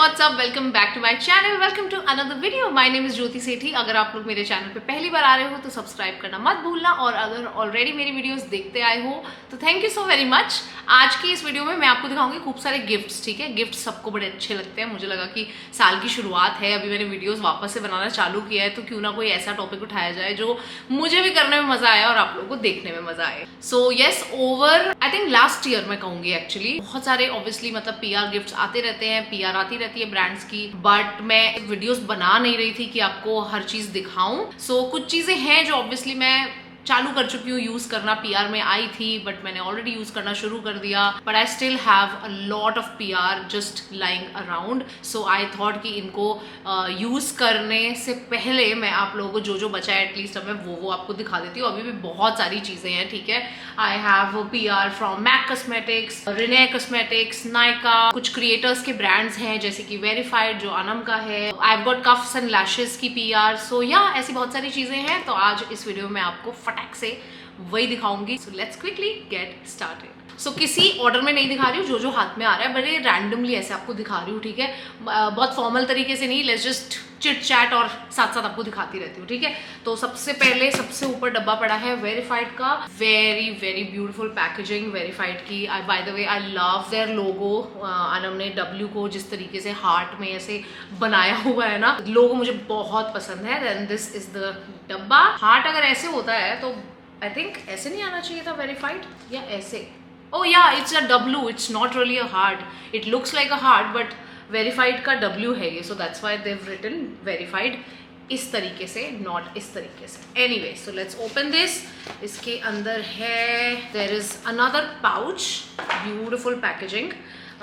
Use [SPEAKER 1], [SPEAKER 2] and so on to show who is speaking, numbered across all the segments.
[SPEAKER 1] What's up, welcome back to my channel, welcome to another video. My name is Jyoti Sethi. अगर आप लोग मेरे channel पे पहली बार आ रहे हो तो सब्सक्राइब करना मत भूलना, और अगर ऑलरेडी मेरी वीडियोस देखते आए हो तो thank you so very much. आज की इस वीडियो में मैं आपको दिखाऊंगी खूब सारे गिफ्ट्स। ठीक है, गिफ्ट सबको बड़े अच्छे लगते हैं। मुझे लगा कि साल की शुरुआत है, अभी मैंने वीडियोस वापस से बनाना चालू किया है, तो क्यों ना कोई ऐसा टॉपिक उठाया जाए जो मुझे भी करने में मजा आया और आप लोगों को देखने में मजा आए। So yes, over I think last year मैं कहूंगी एक्चुअली बहुत सारे ऑब्वियसली मतलब पीआर गिफ्ट्स आते रहते हैं, पीआर आती रहती है ब्रांड्स की, बट मैं वीडियोस बना नहीं रही थी कि आपको हर चीज दिखाऊं। सो कुछ चीजें हैं जो ऑब्वियसली मैं चालू कर चुकी हूँ यूज करना। पीआर में आई थी बट मैंने ऑलरेडी यूज करना शुरू कर दिया, but I still have a lot of PR just lying around. So I thought कि इनको यूज करने से पहले मैं आप लोगों को जो जो बचा है एटलीस्ट अब मैं वो आपको दिखा देती हूँ। अभी भी बहुत सारी चीजें हैं। ठीक है, I have PR from MAC cosmetics, Renee cosmetics, Nykaa, कुछ क्रिएटर्स के ब्रांड्स हैं जैसे कि वेरीफाइड जो अनम का है। I have got coughs and lashes की पीआर। सो या ऐसी बहुत सारी चीजें हैं। तो आज इस वीडियो में आपको फटाक से वही दिखाऊंगी। So let's quickly get started. So किसी ऑर्डर में नहीं दिखा रही हूँ, जो जो हाथ में आ रहा है बड़े रैंडमली ऐसे आपको दिखा रही हूँ। ठीक है, बहुत फॉर्मल तरीके से नहीं, लेट्स जस्ट चिट चैट और साथ साथ आपको दिखाती रहती हूँ। ठीक है, तो सबसे पहले सबसे ऊपर डब्बा पड़ा है वेरीफाइड का। Very very beautiful packaging verified की। I by the way I love their logo. Anam ने डब्ल्यू को जिस तरीके से हार्ट में ऐसे बनाया हुआ है ना, लोगो मुझे बहुत पसंद है। देन दिस इज द डब्बा। हार्ट अगर ऐसे होता है तो आई थिंक ऐसे नहीं आना चाहिए था वेरीफाइड, या ऐसे। Oh yeah, it's a W. It's not really a heart. It looks like a heart, but verified का W है ये, so that's why they've written verified इस तरीके से, not इस तरीके से. Anyway, so let's open this. इसके अंदर है, there is another pouch, beautiful packaging.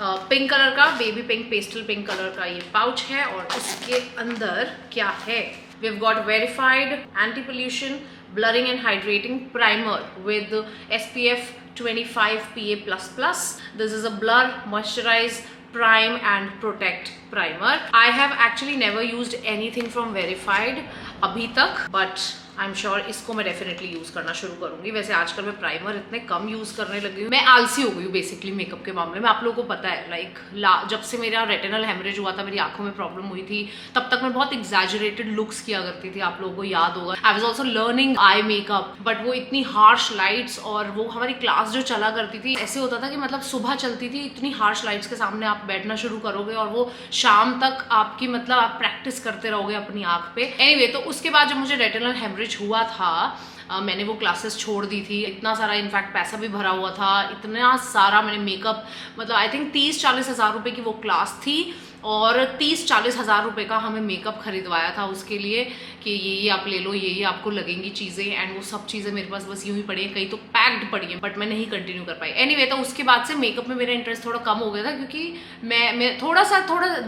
[SPEAKER 1] Pink colour का, baby pink, pastel pink colour का ये पाउच है, और इसके अंदर क्या है? We've got verified anti-pollution blurring and hydrating primer with SPF 25 PA++. This is a blur, moisturize, prime and protect primer. I have actually never used anything from verified अभी तक, but I'm sure इसको मैं definitely use करना शुरू करूंगी। वैसे आजकल मैं प्राइमर इतने कम यूज करने लगी हूँ, मैं आलसी हो गई हूँ बेसिकली मेकअप के मामले में। आप लोगों को पता है जब से मेरा रेटिनल हेमरेज हुआ था, मेरी आंखों में प्रॉब्लम हुई थी, तब तक मैं बहुत एग्जैजरेटेड लुक्स किया करती थी। आप लोगों को याद होगा, I was also learning eye makeup, but वो इतनी हार्श लाइट्स, और वो हमारी क्लास जो चला करती थी ऐसे होता था कि मतलब सुबह चलती थी, इतनी हार्श लाइट्स के सामने आप बैठना शुरू करोगे और वो शाम तक आपकी मतलब आप प्रैक्टिस करते रहोगे अपनी आंख पे। एनीवे, तो उसके बाद जब मुझे रेटिनल हेमरेज हुआ था, मैंने वो क्लासेस छोड़ दी थी। इतना सारा इनफैक्ट पैसा भी भरा हुआ था, इतना सारा मैंने मेकअप, मतलब आई थिंक 30-40 हज़ार रुपए की वो क्लास थी, और 30-40 हज़ार रुपए का हमें मेकअप खरीदवाया था उसके लिए कि ये आप ले लो, ये आपको लगेंगी चीज़ें, एंड वो सब चीज़ें मेरे पास बस यूं ही पड़ी हैं, कहीं तो पैक्ड पड़ी हैं, बट मैं नहीं कंटिन्यू कर पाई। एनीवे, तो उसके बाद से मेकअप में मेरा इंटरेस्ट थोड़ा कम हो गया था, क्योंकि मैं थोड़ा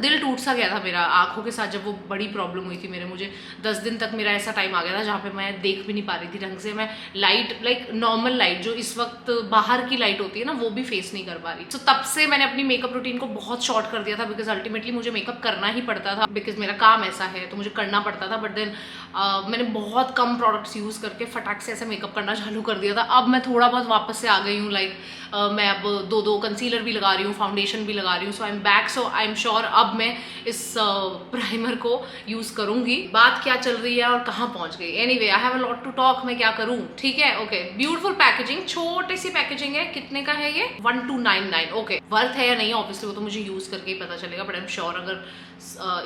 [SPEAKER 1] दिल टूट सा गया था मेरा आंखों के साथ। जब वो बड़ी प्रॉब्लम हुई थी मुझे 10 दिन तक मेरा ऐसा टाइम आ गया था जहाँ पे मैं देख भी नहीं पा रही थी ढंग से। मैं लाइट, लाइक नॉर्मल लाइट जो इस वक्त बाहर की लाइट होती है ना, वो भी फेस नहीं कर पा रही। तो तब से मैंने अपनी मेकअप रूटीन को बहुत शॉर्ट कर दिया था, बिकॉज अल्टीमेटली मुझे मेकअप करना ही पड़ता था, बिकॉज मेरा काम ऐसा है तो मुझे करना पड़ता था। बट देन मैंने बहुत कम प्रोडक्ट्स यूज करके फटाक से ऐसा मेकअप करना चालू कर दिया था। अब मैं थोड़ा बहुत वापस से आ गई हूँ, लाइक मैं अब दो कंसीलर भी लगा रही हूँ, फाउंडेशन भी लगा रही हूँ। So I am back, so I am sure अब मैं इस प्राइमर को यूज करूंगी। बात क्या चल रही है और कहाँ पहुंच गई? Anyway, I have a lot to talk, मैं क्या करूँ। ठीक है, ओके, ब्यूटीफुल पैकेजिंग, छोटी सी पैकेजिंग है। कितने का है ये? 1299। ओके, वर्थ है या नहीं ऑब्वियसली वो तो मुझे यूज करके ही पता चलेगा, बट आई एम श्योर अगर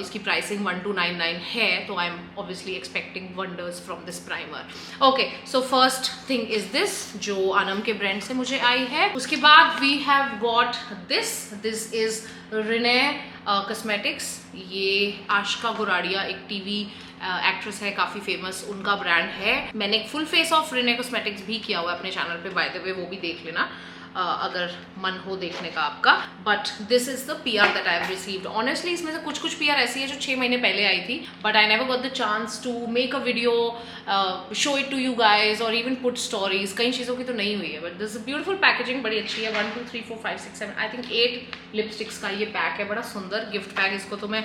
[SPEAKER 1] इसकी प्राइसिंग 1299 है तो I am obviously expecting wonders from this primer. Okay, so first thing is this, जो अनम के ब्रांड से मुझे आई है। उसके बाद we have got this is Renee cosmetics. ये आशिका गुराड़िया एक टीवी एक्ट्रेस है, काफी फेमस, उनका ब्रांड है। मैंने एक full face of Rinne cosmetics भी किया हुआ है अपने चैनल पे, बाय द वे वो भी देख लेना अगर मन हो देखने का आपका। But this is the PR that I have received. Honestly इसमें से कुछ पीआर ऐसी है जो 6 महीने पहले आई थी, but I never got the chance to make a video, show it to you guys, और इवन पुट स्टोरीज। कई चीज़ों की तो नहीं हुई है, बट दिस ब्यूटीफुल पैकेजिंग बड़ी अच्छी है। 1 2 3 4 5 6 7 आई थिंक 8 लिपस्टिक्स का ये पैक है, बड़ा सुंदर गिफ्ट पैक। इसको तो मैं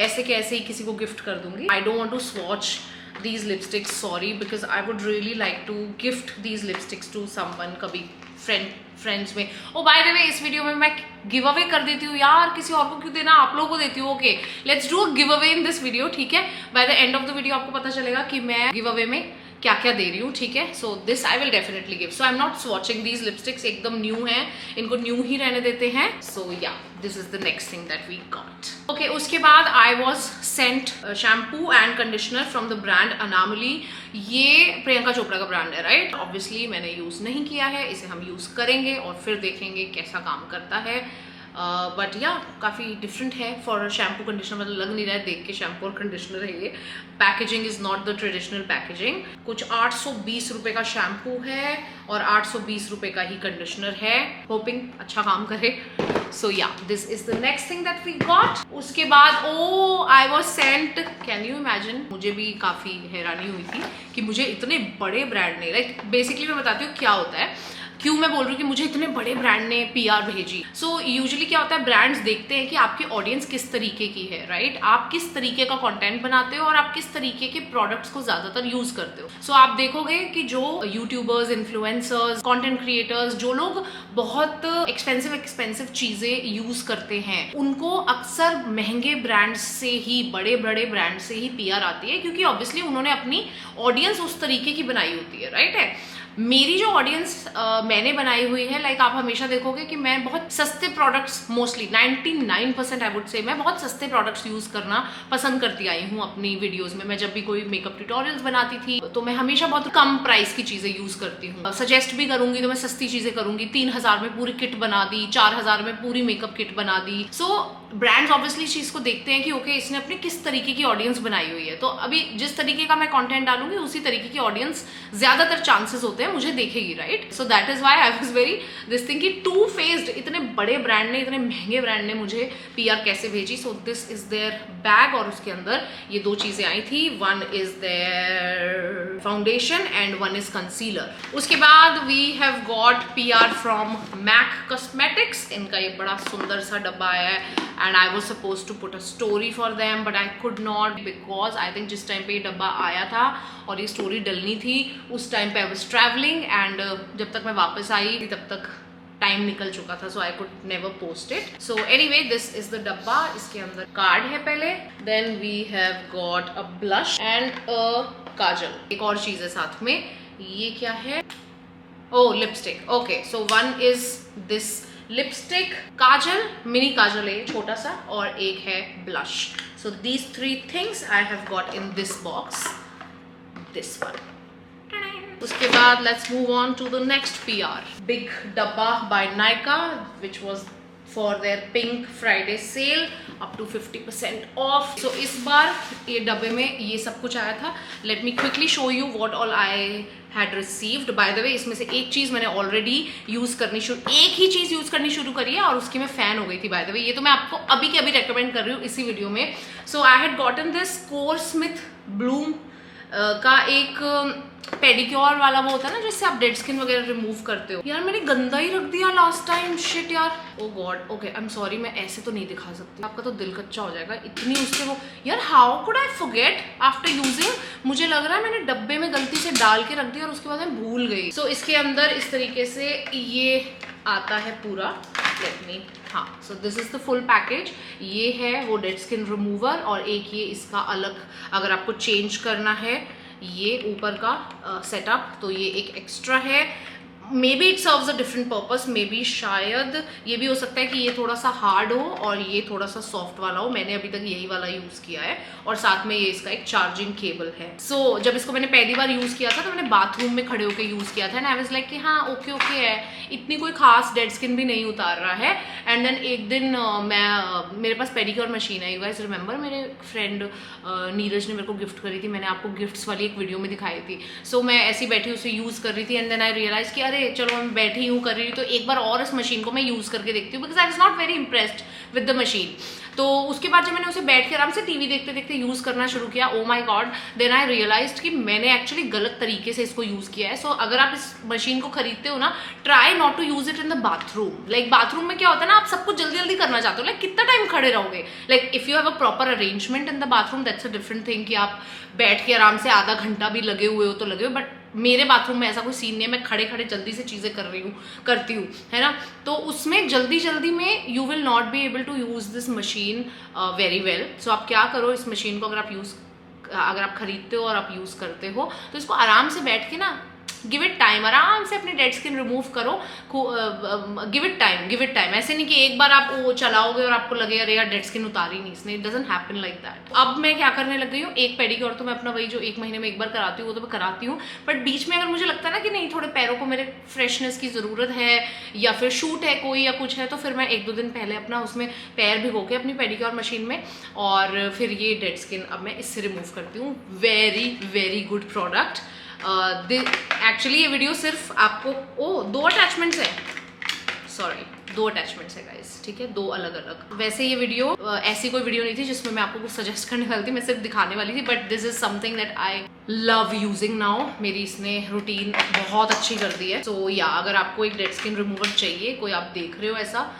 [SPEAKER 1] ऐसे के ऐसे ही किसी को गिफ्ट कर दूंगी। I don't want to swatch these lipsticks, sorry, because I would really like to gift these lipsticks to someone कभी फ्रेंड्स में। ओ बाय द वे, इस वीडियो में मैं गिव अवे कर देती हूँ यार, किसी और को क्यों देना, आप लोगों को देती हूँ। Okay, let's do a give away in this video, ठीक है। By the end of the video आपको पता चलेगा कि मैं गिव अवे में क्या क्या दे रही हूँ, ठीक है। So this I will definitely give. So I am not swatching these lipsticks, एकदम न्यू है, इनको न्यू ही रहने देते हैं। So yeah this is the next thing that we got. Okay, उसके बाद I was sent shampoo and conditioner from the brand Anomaly. ये प्रियंका चोपड़ा का ब्रांड है, राइट। ऑब्वियसली मैंने यूज नहीं किया है, इसे हम यूज करेंगे और फिर देखेंगे कैसा काम करता है। बट या काफ़ी डिफरेंट है फॉर शैम्पू कंडीशनर, मतलब लग नहीं रहा है देख के शैम्पू और कंडीशनर है ये। Packaging is not the traditional packaging. कुछ 820 रुपये का शैम्पू है और 820 रुपये का ही कंडीशनर है। होपिंग अच्छा काम करे। So yeah this is the next thing that we got. उसके बाद I was sent, can you imagine, मुझे भी काफ़ी हैरानी हुई थी कि मुझे इतने बड़े ब्रांड ने, लाइक बेसिकली मैं बताती हूँ क्या होता है, क्यों मैं बोल रही हूँ कि मुझे इतने बड़े ब्रांड ने पीआर भेजी। सो यूजुअली क्या होता है, ब्रांड्स देखते हैं कि आपकी ऑडियंस किस तरीके की है, राइट। आप किस तरीके का कंटेंट बनाते हो और आप किस तरीके के प्रोडक्ट्स को ज्यादातर यूज करते हो। सो आप देखोगे कि जो यूट्यूबर्स, इन्फ्लुएंसर्स, कंटेंट क्रिएटर्स, जो लोग बहुत एक्सपेंसिव चीजें यूज करते हैं, उनको अक्सर महंगे ब्रांड्स से ही, बड़े बड़े ब्रांड से ही पीआर आती है, क्योंकि ऑब्वियसली उन्होंने अपनी ऑडियंस उस तरीके की बनाई होती है, राइट है। मेरी जो ऑडियंस मैंने बनाई हुई है, लाइक आप हमेशा देखोगे कि मैं बहुत सस्ते products, mostly 99% I would say मैं बहुत सस्ते प्रोडक्ट्स यूज करना पसंद करती आई हूँ अपनी वीडियोस में। मैं जब भी कोई मेकअप ट्यूटोरियल्स बनाती थी तो मैं हमेशा बहुत कम प्राइस की चीजें यूज करती हूँ। सजेस्ट भी करूंगी तो मैं सस्ती चीजें करूंगी। 3000 में पूरी किट बना दी, 4000 में पूरी मेकअप किट बना दी। सो ब्रांड्स ऑब्वियसली इस चीज को देखते हैं कि ओके, इसने अपनी किस तरीके की ऑडियंस बनाई हुई है, तो अभी जिस तरीके का मैं कंटेंट डालूंगी उसी तरीके की ऑडियंस ज्यादातर चांसेस होते हैं मुझे देखेगी, right. So that is why I was very this thing कि टू फेस्ड, इतने बड़े ब्रांड ने, इतने महंगे ब्रांड ने मुझे पीआर कैसे भेजी। So this is their bag और उसके अंदर ये दो चीजें आई थी। One is their foundation and one is concealer. उसके बाद we have got PR from MAC cosmetics. इनका ये बड़ा सुंदर सा डब्बा आया है and I was supposed to put a story for them but I could not because I think जिस टाइम पे ये डब्बा आया था और ये स्टोरी डलनी थी उस टाइम पे I was traveling and जब तक मैं वापस आई तब तक टाइम निकल चुका था, so I could never post it. So anyway, this is the डब्बा। इसके अंदर कार्ड है पहले, then we have got a blush and a काजल। एक और चीज है साथ में, ये क्या है, oh lipstick। okay, so one is this lipstick, kajal, mini kajal है छोटा सा, और एक है blush. So these 3 things I have got in this box, this one. उसके बाद let's move on to the next PR. Big डब्बा by Nykaa which was for their pink Friday sale up to 50% off. So इस बार ये डब्बे में ये सब कुछ आया था। Let me quickly show you what all I had received. Bye the वे, इसमें से एक चीज मैंने ऑलरेडी यूज करनी एक ही चीज यूज करनी शुरू करी है और उसकी मैं फैन हो गई थी। बाय द वे, ये तो मैं आपको अभी के अभी रेकमेंड कर रही हूँ इसी वीडियो में। So I had gotten this core Smith Bloom का एक पेडिक्योर वाला वो होता है ना जिससे आप डेड स्किन वगैरह रिमूव करते हो। यार मैंने गंदा ही रख दिया लास्ट टाइम, शिट यार, oh God. Okay, I am sorry, मैं ऐसे तो नहीं दिखा सकती, आपका तो दिल कच्चा हो जाएगा। इतनी उसके वो, यार how could I forget after using. मुझे लग रहा है मैंने डब्बे में गलती से डाल के रख दिया और उसके बाद मैं भूल गई। सो इसके अंदर इस तरीके से ये आता है पूरा। लेट मी, हाँ, सो this is the full package. ये है वो डेड स्किन रिमूवर और एक ये इसका अलग, अगर आपको चेंज करना है ये ऊपर का सेटअप, तो ये एक एक्स्ट्रा है। May be it serves a different purpose, may be शायद ये भी हो सकता है कि ये थोड़ा सा हार्ड हो और ये थोड़ा सा सॉफ्ट वाला हो। मैंने अभी तक यही वाला यूज किया है और साथ में ये इसका एक चार्जिंग केबल है। सो जब इसको मैंने पहली बार यूज किया था तो मैंने बाथरूम में खड़े होकर यूज किया था एंड आई वाज लाइक कि हाँ ओके है, इतनी कोई खास डेड स्किन भी नहीं उतार रहा है। एंड देन एक दिन मेरे पास पेडिक्योर मशीन है, यू गाइस रिमेंबर, मेरे फ्रेंड नीरज ने मेरे को गिफ्ट करी थी, मैंने आपको गिफ्ट्स वाली एक वीडियो में दिखाई थी। सो मैं ऐसी बैठी उसे यूज कर रही थी एंड देन आई रियलाइज कि अरे चलो मैं बैठी हूँ कर रही हूँ तो एक बार और इस मशीन को मैं यूज करके देखती हूँ, because I was not very impressed with the machine. तो उसके बाद जब मैंने उसे बैठ के आराम से टीवी देखते देखते यूज करना शुरू किया, oh my god, then I realized कि मैंने एक्चुअली गलत तरीके से इसको यूज किया है। सो अगर आप इस मशीन को खरीदते हो ना, try not to use it in the bathroom. Like bathroom में क्या होता है ना, आप सब कुछ जल्दी जल्दी करना चाहते हो, लाइक कितना टाइम खड़े रहोगे। Like if you have a proper arrangement in the bathroom, that's a different thing कि आप बैठ के आराम से आधा घंटा भी लगे हुए हो तो लगे हो, बट मेरे बाथरूम में ऐसा कोई सीन नहीं है, मैं खड़े खड़े जल्दी से चीज़ें करती हूँ, है ना। तो उसमें जल्दी जल्दी में you will not be able to use this machine very well. So आप क्या करो, इस मशीन को अगर आप खरीदते हो और आप यूज़ करते हो तो इसको आराम से बैठ के ना, गिव इट टाइम, आराम से अपनी डेड स्किन रिमूव करो, गिव इट टाइम। ऐसे नहीं कि एक बार आप वो चलाओगे और आपको लगे अरे यार डेड स्किन उतारी नहीं इसने, it doesn't happen like that. अब मैं क्या करने लग गई हूँ, एक पेडिक्योर तो मैं अपना वही जो 1 महीने में एक बार कराती हूँ वो तो मैं कराती हूँ, बट बीच में अगर मुझे लगता है ना कि नहीं थोड़े पैरों को मेरे फ्रेशनेस की ज़रूरत है या फिर शूट है कोई या कुछ है, तो फिर मैं 1-2 दिन पहले अपना उसमें पैर भिगो के अपनी पेडिक्योर मशीन में, और फिर ये डेड स्किन अब मैं इससे रिमूव करती हूँ। Very very good product. Actually ये वीडियो सिर्फ आपको 2 अटैचमेंट्स है, सॉरी 2 अटैचमेंट्स है गाइस, ठीक है, 2 अलग अलग। वैसे ये वीडियो ऐसी कोई वीडियो नहीं थी जिसमें मैं आपको कुछ सजेस्ट करने वाली थी, मैं सिर्फ दिखाने वाली थी, but this is something that I love using now. मेरी इसने रूटीन बहुत अच्छी कर दी है। सो या अगर आपको एक डेड स्किन रिमूवर चाहिए, कोई आप देख रहे हो ऐसा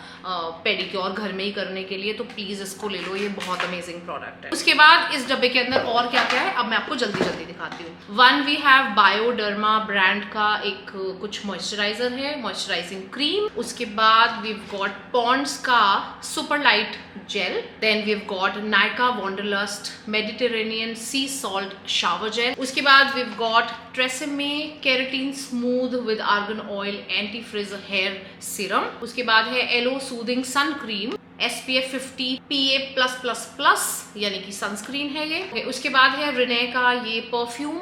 [SPEAKER 1] पेडिक्योर घर में ही करने के लिए, तो प्लीज इसको ले लो, ये बहुत अमेजिंग प्रोडक्ट है। उसके बाद इस डब्बे के अंदर और क्या क्या है अब मैं आपको जल्दी जल्दी दिखाती हूँ। 1 वी हैव बायोडर्मा ब्रांड का एक कुछ मॉइस्चराइजर है, मॉइस्चराइजिंग क्रीम। उसके बाद वी गॉट पॉन्ड्स का super light gel, then we got Nykaa wanderlust Mediterranean sea salt shower gel. उसके बाद we got Tresemme keratin smooth with argan oil anti frizz hair serum. उसके बाद है aloe soothing sun cream SPF 50 PA+++ यानी कि sunscreen है ये। उसके बाद है रिने का ये परफ्यूम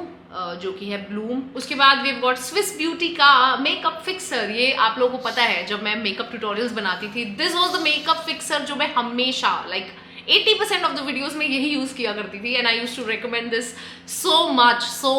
[SPEAKER 1] जो कि है ब्लूम। उसके बाद we have got Swiss beauty का मेकअप फिक्सर। ये आप लोगों को पता है जब मैं मेकअप ट्यूटोरियल्स बनाती थी, this was the makeup fixer जो मैं हमेशा 80% ऑफ द वीडियोस में यही यूज किया करती थी, and I use to recommend this so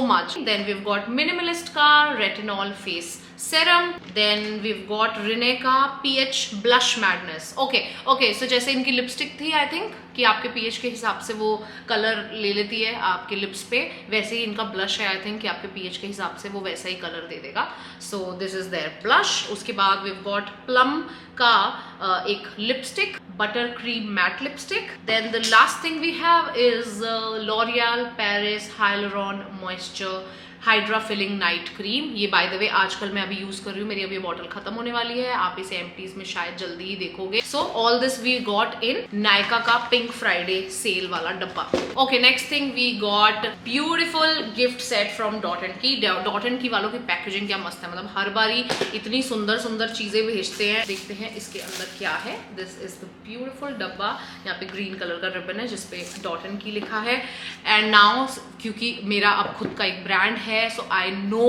[SPEAKER 1] much. Then we have got minimalist का retinol face serum. Then we have got Renee का PH blush madness. Okay so जैसे इनकी लिपस्टिक थी, आई थिंक कि आपके पीएच के हिसाब से वो कलर ले लेती है आपके लिप्स पे, वैसे ही इनका ब्लश है, आई थिंक कि आपके पीएच के हिसाब से वो वैसा ही कलर दे देगा। So this is their blush. उसके बाद वी हैव गॉट प्लम का एक lipstick, butter cream matte lipstick. Then the last thing we have is L'Oreal Paris hyaluron moisture hydra filling night cream. ये बाय द वे आजकल मैं अभी use कर रही हूँ, मेरी अभी बॉटल खत्म होने वाली है, आप इसे एम्प्टीज में शायद जल्दी ही देखोगे। So all this we got in Nykaa का पिंक फ्राइडे सेल वाला डब्बा। Okay, next thing we got beautiful gift set from dot and key. Dot and key वालों की पैकेजिंग क्या मस्त है, मतलब हर बारी इतनी सुंदर सुंदर चीजें भेजते हैं। देखते हैं इसके अंदर क्या है। दिस इज द ब्यूटिफुल डब्बा, यहाँ पे ग्रीन कलर का रिबन है जिसपे डॉट एंड की लिखा है। एंड नाउ क्योंकि मेरा अब खुद का एक ब्रांड है, सो आई नो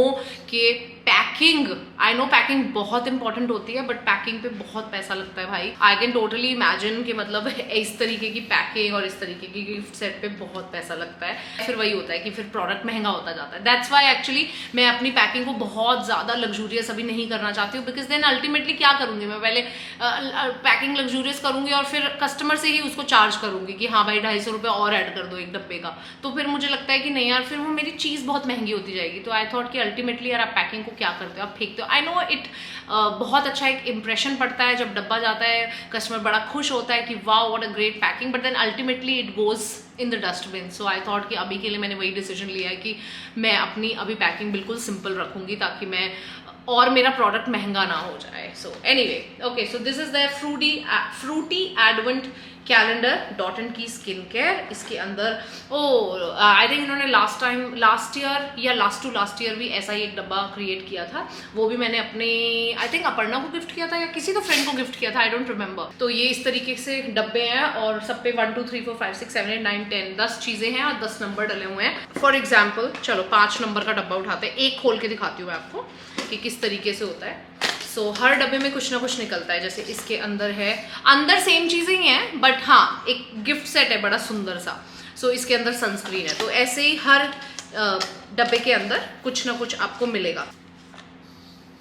[SPEAKER 1] कि पैकिंग बहुत इंपॉर्टेंट होती है, बट पैकिंग पे बहुत पैसा लगता है भाई। आई कैन टोटली इमेजिन कि मतलब इस तरीके की पैकिंग और इस तरीके की गिफ्ट सेट पे बहुत पैसा लगता है। फिर वही होता है कि फिर प्रोडक्ट महंगा होता जाता है। दैट्स वाई एक्चुअली मैं अपनी पैकिंग को बहुत ज़्यादा लग्जूरियस अभी नहीं करना चाहती हूँ, बिकॉज देन अल्टीमेटली क्या करूँगी मैं, पहले पैकिंग लग्जूरियस करूँगी और फिर कस्टमर से ही उसको चार्ज करूँगी कि हाँ भाई 250 रुपये और ऐड कर दो एक डब्बे का, तो फिर मुझे लगता है कि नहीं यार, फिर वो मेरी चीज़ बहुत महंगी होती जाएगी। तो आई थॉट कि अल्टीमेटली यार आप पैकिंग को क्या करते हो, आप फेंकते हो। आई नो इट बहुत अच्छा एक इंप्रेशन पड़ता है जब डब्बा जाता है, कस्टमर बड़ा खुश होता है कि wow what a great packing, but then ultimately it goes in the dustbin. So I thought कि अभी के लिए मैंने वही डिसीजन लिया है कि मैं अपनी अभी पैकिंग बिल्कुल सिंपल रखूंगी ताकि मैं और मेरा प्रोडक्ट महंगा ना हो जाए। So anyway, okay, so this is the fruity advent calendar dot and key skin care. इसके अंदर आई थिंक इन्होंने लास्ट ईयर भी ऐसा ही एक डब्बा क्रिएट किया था, वो भी मैंने अपने आई थिंक अपर्णा को गिफ्ट किया था या किसी तो फ्रेंड को गिफ्ट किया था, आई डोंट रिमेंबर। तो ये इस तरीके से डब्बे हैं और सब पे 1 2 3 4 5 6 7 8 9 10 10 चीजें हैं और 10 नंबर डले हुए हैं। फॉर एग्जाम्पल चलो 5 नंबर का डब्बा उठाते हैं, एक खोल के दिखाती हूँ मैं आपको कि किस तरीके से होता है। सो हर डब्बे में कुछ ना कुछ निकलता है, जैसे इसके अंदर है, अंदर सेम चीजें ही हैं बट हाँ एक गिफ्ट सेट है बड़ा सुंदर सा। सो इसके अंदर सनस्क्रीन है, तो ऐसे ही हर डब्बे के अंदर कुछ ना कुछ आपको मिलेगा।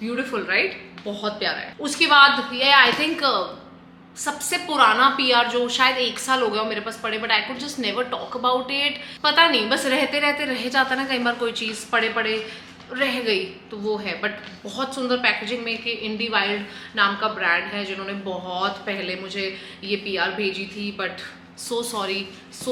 [SPEAKER 1] ब्यूटीफुल राइट, बहुत प्यारा है। उसके बाद ये आई थिंक सबसे पुराना PR जो शायद 1 साल हो गया मेरे पास पड़े, but I could just never talk about it. पता नहीं, बस रहते रह जाता ना कई बार कोई चीज़ पड़े रह गई, तो वो है। बट बहुत सुंदर पैकेजिंग में कि इंडी वाइल्ड नाम का ब्रांड है जिन्होंने बहुत पहले मुझे ये PR भेजी थी, बट सो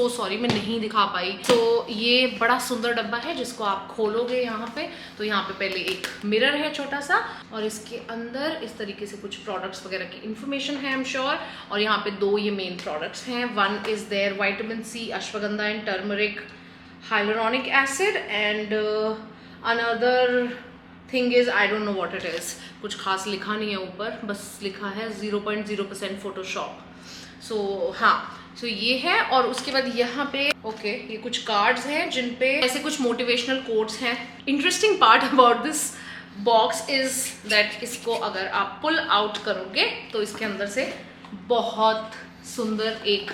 [SPEAKER 1] सॉरी मैं नहीं दिखा पाई। तो ये बड़ा सुंदर डब्बा है जिसको आप खोलोगे यहाँ पे, तो यहाँ पे पहले एक मिरर है छोटा सा, और इसके अंदर इस तरीके से कुछ प्रोडक्ट्स वगैरह की इंफॉर्मेशन है आई एम श्योर। और यहाँ पे 2 ये मेन प्रोडक्ट्स हैं। One is their vitamin C, ashwagandha and turmeric hyaluronic acid, and another thing is I don't know what it is। कुछ खास लिखा नहीं है ऊपर, बस लिखा है 0.0% फोटोशॉप। सो हाँ, सो ये है। और उसके बाद यहाँ पे ओके ये कुछ कार्ड्स हैं जिन पे ऐसे कुछ मोटिवेशनल कोट्स हैं। Interesting part about this box is that इसको अगर आप पुल आउट करोगे तो इसके अंदर से बहुत सुंदर एक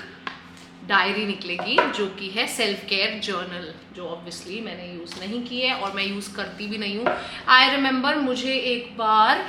[SPEAKER 1] डायरी निकलेगी जो कि है सेल्फ केयर जर्नल, जो ऑब्वियसली मैंने यूज़ नहीं की है और मैं यूज़ करती भी नहीं हूँ। आई रिमेंबर मुझे एक बार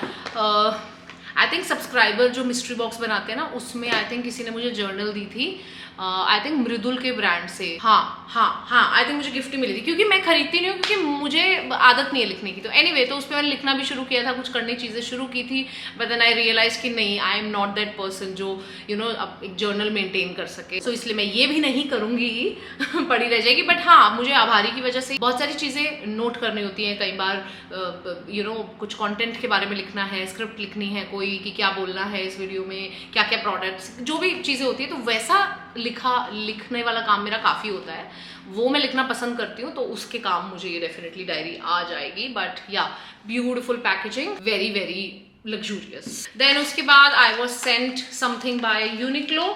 [SPEAKER 1] आई थिंक सब्सक्राइबर जो मिस्ट्री बॉक्स बनाते हैं ना, उसमें आई थिंक किसी ने मुझे जर्नल दी थी, आई थिंक मृदुल के ब्रांड से। हाँ आई थिंक मुझे गिफ्ट ही मिली थी, क्योंकि मैं खरीदती नहीं हूँ क्योंकि मुझे आदत नहीं है लिखने की। तो एनीवे तो उस पर मैंने लिखना भी शुरू किया था, कुछ करने चीज़ें शुरू की थी, बट देन आई रियलाइज कि नहीं, आई एम नॉट दैट पर्सन जो अब एक जर्नल मेंटेन कर सके। सो इसलिए मैं ये भी नहीं करूँगी पड़ी रह जाएगी। बट हाँ, मुझे आभारी की वजह से बहुत सारी चीज़ें नोट करनी होती हैं। कई बार कुछ कॉन्टेंट के बारे में लिखना है, स्क्रिप्ट लिखनी है कोई कि क्या बोलना है इस वीडियो में, क्या क्या प्रोडक्ट्स, जो भी चीज़ें होती है, तो वैसा लिखने वाला काम मेरा काफ़ी होता है, वो मैं लिखना पसंद करती हूँ, तो उसके काम मुझे ये डेफिनेटली डायरी आ जाएगी। But yeah beautiful packaging, very very luxurious. Then उसके बाद I was sent something by Uniqlo.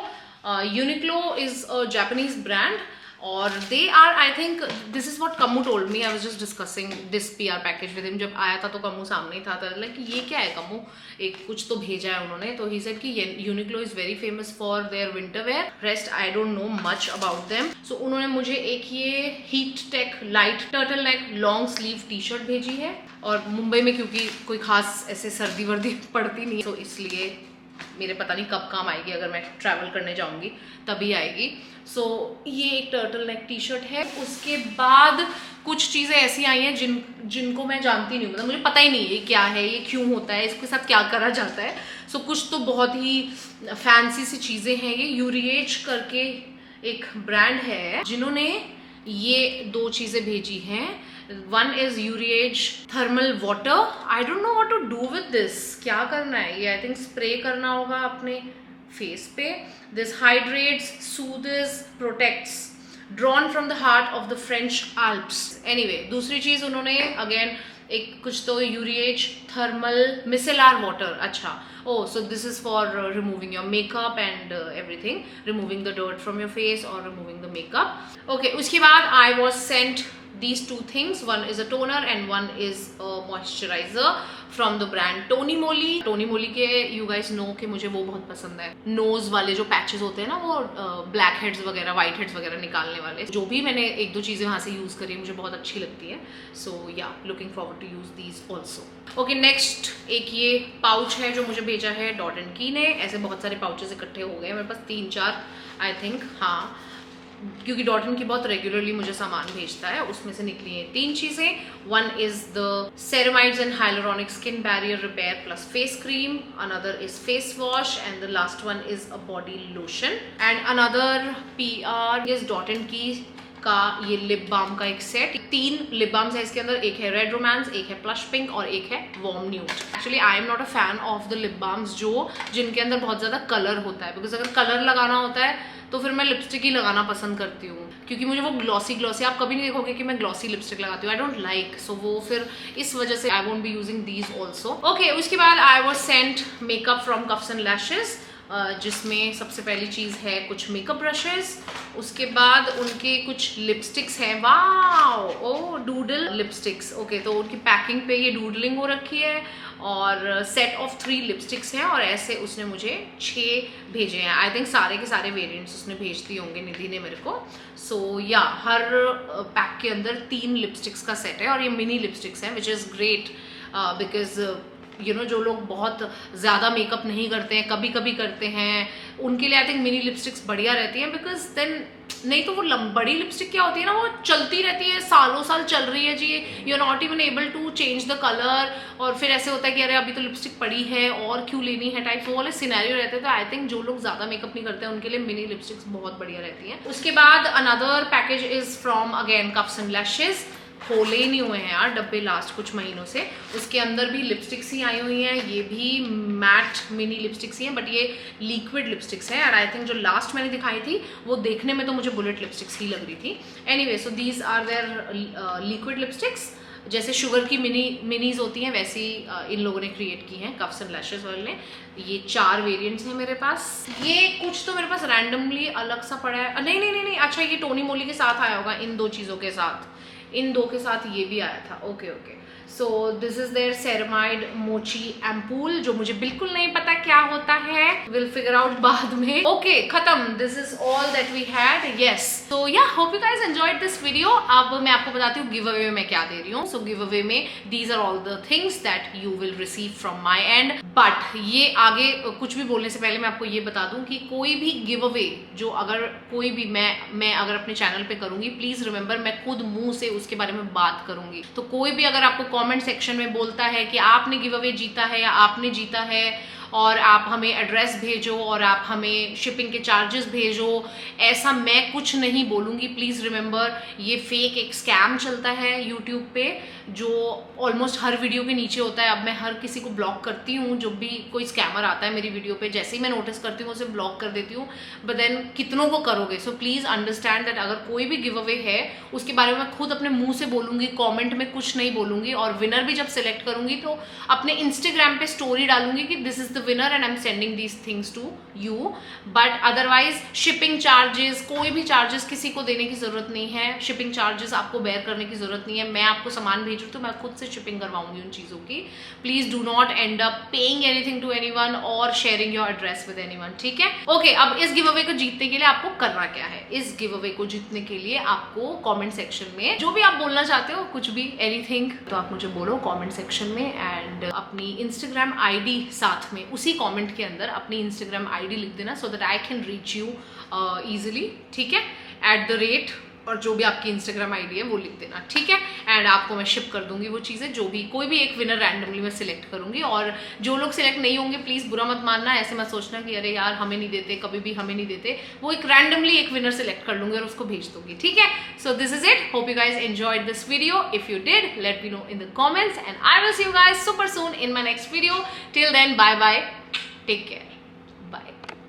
[SPEAKER 1] Uniqlo is a Japanese brand और they are, I think this is what Kamu told me. I was just discussing this PR package with him. जब आया था तो कमू सामने ही था, तो लाइक ये क्या है कमू, एक कुछ तो भेजा है उन्होंने। तो ही सेड कि Uniqlo is very famous for their winter wear, rest I don't no much about them. सो उन्होंने मुझे एक ये heat take light turtle neck long sleeve T-shirt भेजी है। और मुंबई में क्योंकि कोई खास ऐसे सर्दी वर्दी पड़ती नहीं, तो इसलिए मेरे पता नहीं कब काम आएगी, अगर मैं ट्रैवल करने जाऊंगी तभी आएगी। सो ये एक टर्टल नेक T-शर्ट है। उसके बाद कुछ चीज़ें ऐसी आई हैं जिनको मैं जानती नहीं हूँ, मतलब मुझे पता ही नहीं है ये क्या है, ये क्यों होता है, इसके साथ क्या करा जाता है। सो कुछ तो बहुत ही फैंसी सी चीज़ें हैं। ये यूरिएज करके एक ब्रांड है जिन्होंने ये 2 चीज़ें भेजी हैं। One is Uriage thermal water. I don't know what to do with this, क्या करना है ये, आई थिंक स्प्रे करना होगा अपने फेस पे। This hydrates, soothes, protects, drawn from the heart of the French Alps। Anyway, दूसरी चीज उन्होंने अगेन एक कुछ तो यूरिएज थर्मल मिसेलर वाटर। अच्छा, oh so this is for removing your makeup and everything, removing the dirt from your face or removing the makeup। Okay, उसके बाद I was sent these 2 things, one is a toner and one is a moisturizer from the brand Tony Moly। Tony Moly के you guys know कि मुझे वो बहुत पसंद है। Knows वाले जो पैचेस होते हैं ना, वो ब्लैक हेड्स वगैरह, वाइट हेड्स वगैरह निकालने वाले, जो भी मैंने 1-2 चीज़ें वहाँ से यूज़ करी, मुझे बहुत अच्छी लगती है। So yeah looking forward to use these also. Okay, next एक ये पाउच है जो मुझे भेजा है डॉट एंड की ने। ऐसे बहुत सारे पाउचेस इकट्ठे हो गए मेरे पास, 3-4 आई थिंक, हाँ, क्योंकि डॉट एंड की बहुत रेगुलरली मुझे सामान भेजता है। उसमें से निकली हैं 3 चीज़ें। One is the ceramides and hyaluronic skin barrier repair plus face cream, another is face wash and the last one is a body lotion. And another PR is Dot and Key का ये lip balm का एक set. 3 lip balms है इसके अंदर, एक है red romance, एक है प्लश पिंक और एक है warm nude. Actually I am not a fan of the lip balms जिनके अंदर बहुत ज़्यादा कलर होता है, बिकॉज अगर कलर लगाना होता है तो फिर मैं लिपस्टिक ही लगाना पसंद करती हूँ, क्योंकि मुझे वो ग्लॉसी आप कभी नहीं देखोगे कि मैं ग्लॉसी लिपस्टिक लगाती हूँ, आई डोंट लाइक। सो वो फिर इस वजह से I won't be using these also. Okay, उसके बाद I was sent makeup from coughs and lashes, जिसमें सबसे पहली चीज़ है कुछ मेकअप ब्रशेस। उसके बाद उनके कुछ लिपस्टिक्स हैं, वाओ, ओ डूडल लिपस्टिक्स। ओके, तो उनकी पैकिंग पे ये डूडलिंग हो रखी है और सेट ऑफ 3 लिपस्टिक्स हैं और ऐसे उसने मुझे 6 भेजे हैं। आई थिंक सारे के सारे वेरिएंट्स उसने भेज दिए होंगे निधि ने मेरे को। सो या हर पैक के अंदर 3 लिपस्टिक्स का सेट है और ये मिनी लिपस्टिक्स हैं, विच इज़ ग्रेट बिकॉज जो लोग बहुत ज़्यादा मेकअप नहीं करते हैं, कभी कभी करते हैं, उनके लिए आई थिंक मिनी लिपस्टिक्स बढ़िया रहती हैं, बिकॉज देन नहीं तो वो बड़ी लिपस्टिक क्या होती है ना, वो चलती रहती है, सालों साल चल रही है जी, you are not even able to change the colour, और फिर ऐसे होता है कि अरे अभी तो लिपस्टिक पड़ी है और क्यों लेनी है टाइप, वो वाले सिनेरियो रहते हैं। तो आई थिंक जो लोग ज्यादा मेकअप नहीं करते हैं उनके लिए मिनी लिपस्टिक्स बहुत बढ़िया रहती हैं। उसके बाद another package is from again cups and lashes. खोले ही नहीं हुए हैं यार डब्बे लास्ट कुछ महीनों से। उसके अंदर भी लिपस्टिक्स ही आई हुई हैं, ये भी मैट मिनी लिपस्टिक्स ही हैं, बट ये लिक्विड लिपस्टिक्स हैं। एंड आई थिंक जो लास्ट मैंने दिखाई थी वो देखने में तो मुझे बुलेट लिपस्टिक्स ही लग रही थी। Anyway, so these are their liquid lipsticks, जैसे शुगर की मिनीज होती हैं वैसी इन लोगों ने क्रिएट की हैं कप्स एंड लैशेज वाले ने। ये 4 वेरिएंट्स हैं मेरे पास। ये कुछ तो मेरे पास रैंडमली अलग सा पड़ा है, नहीं, अच्छा ये टोनी मोली के साथ आया होगा, इन 2 चीज़ों के साथ, इन 2 के साथ ये भी आया था। Okay, so this is their ceramide mochi ampoule, जो मुझे बिल्कुल नहीं पता क्या होता है, विल फिगर आउट बाद में। ओके, खत्म, this is all that we had. Yes, so yeah hope you guys enjoyed this video. अब मैं आपको बताती हूँ गिव अवे में मैं क्या दे रही हूँ। सो गिव अवे में these are all the things that you will receive from my end, but ये आगे कुछ भी बोलने से पहले मैं आपको ये बता दूं कि कोई भी गिव अवे जो अगर कोई भी मैं अगर अपने चैनल पे करूंगी, प्लीज रिमेंबर मैं खुद मुंह से उसके बारे में बात करूंगी। तो कोई भी अगर आपको कमेंट सेक्शन में बोलता है कि आपने गिव अवे जीता है या आपने जीता है और आप हमें एड्रेस भेजो और आप हमें शिपिंग के चार्जेस भेजो, ऐसा मैं कुछ नहीं बोलूँगी। प्लीज़ रिमेंबर ये फेक एक स्कैम चलता है यूट्यूब पे जो ऑलमोस्ट हर वीडियो के नीचे होता है। अब मैं हर किसी को ब्लॉक करती हूँ, जब भी कोई स्कैमर आता है मेरी वीडियो पे, जैसे ही मैं नोटिस करती हूँ उसे ब्लॉक कर देती हूँ। बट देन कितनों को करोगे? सो प्लीज़ अंडरस्टैंड दैट अगर कोई भी गिव अवे है उसके बारे में मैं खुद अपने मुंह से बोलूँगी, कॉमेंट में कुछ नहीं बोलूँगी। और विनर भी जब सिलेक्ट करूँगी तो अपने इंस्टाग्राम पे स्टोरी डालूंगी कि this is the winner and I am sending these things to you. But otherwise shipping charges, कोई भी चार्जेस किसी को देने की जरूरत नहीं है। शिपिंग चार्जेस आपको बेयर करने की जरूरत नहीं है। मैं आपको सामान भेजूँ तो मैं खुद से शिपिंग करवाऊंगी उन चीज़ों की। Please do not end up paying anything to anyone or sharing your address with anyone, ठीक है? ओके, अब इस गिव अवे को जीतने के लिए आपको करना क्या है? इस गिव अवे को जीतने के लिए आपको कमेंट सेक्शन में जो भी आप बोलना चाहते हो, कुछ भी एनीथिंग, तो आप मुझे बोलो कमेंट सेक्शन में। एंड अपनी इंस्टाग्राम आईडी साथ में उसी कमेंट के अंदर अपनी इंस्टाग्राम आईडी लिख देना so that I can reach you easily, ठीक है? @ और जो भी आपकी इंस्टाग्राम आईडी है वो लिख देना, ठीक है? एंड आपको मैं शिप कर दूंगी वो चीज़ें, जो भी कोई भी एक विनर रैंडमली मैं सिलेक्ट करूंगी। और जो लोग सिलेक्ट नहीं होंगे प्लीज़ बुरा मत मानना, ऐसे मत सोचना कि अरे यार हमें नहीं देते, कभी भी हमें नहीं देते। वो एक रैंडमली एक विनर सिलेक्ट कर लूंगी और उसको भेज दूंगी, ठीक है? So this is it. Hope you guys enjoyed this video. If you did, let me know in the comments and I will see you guys super soon in my next video. Till then, bye bye, take care.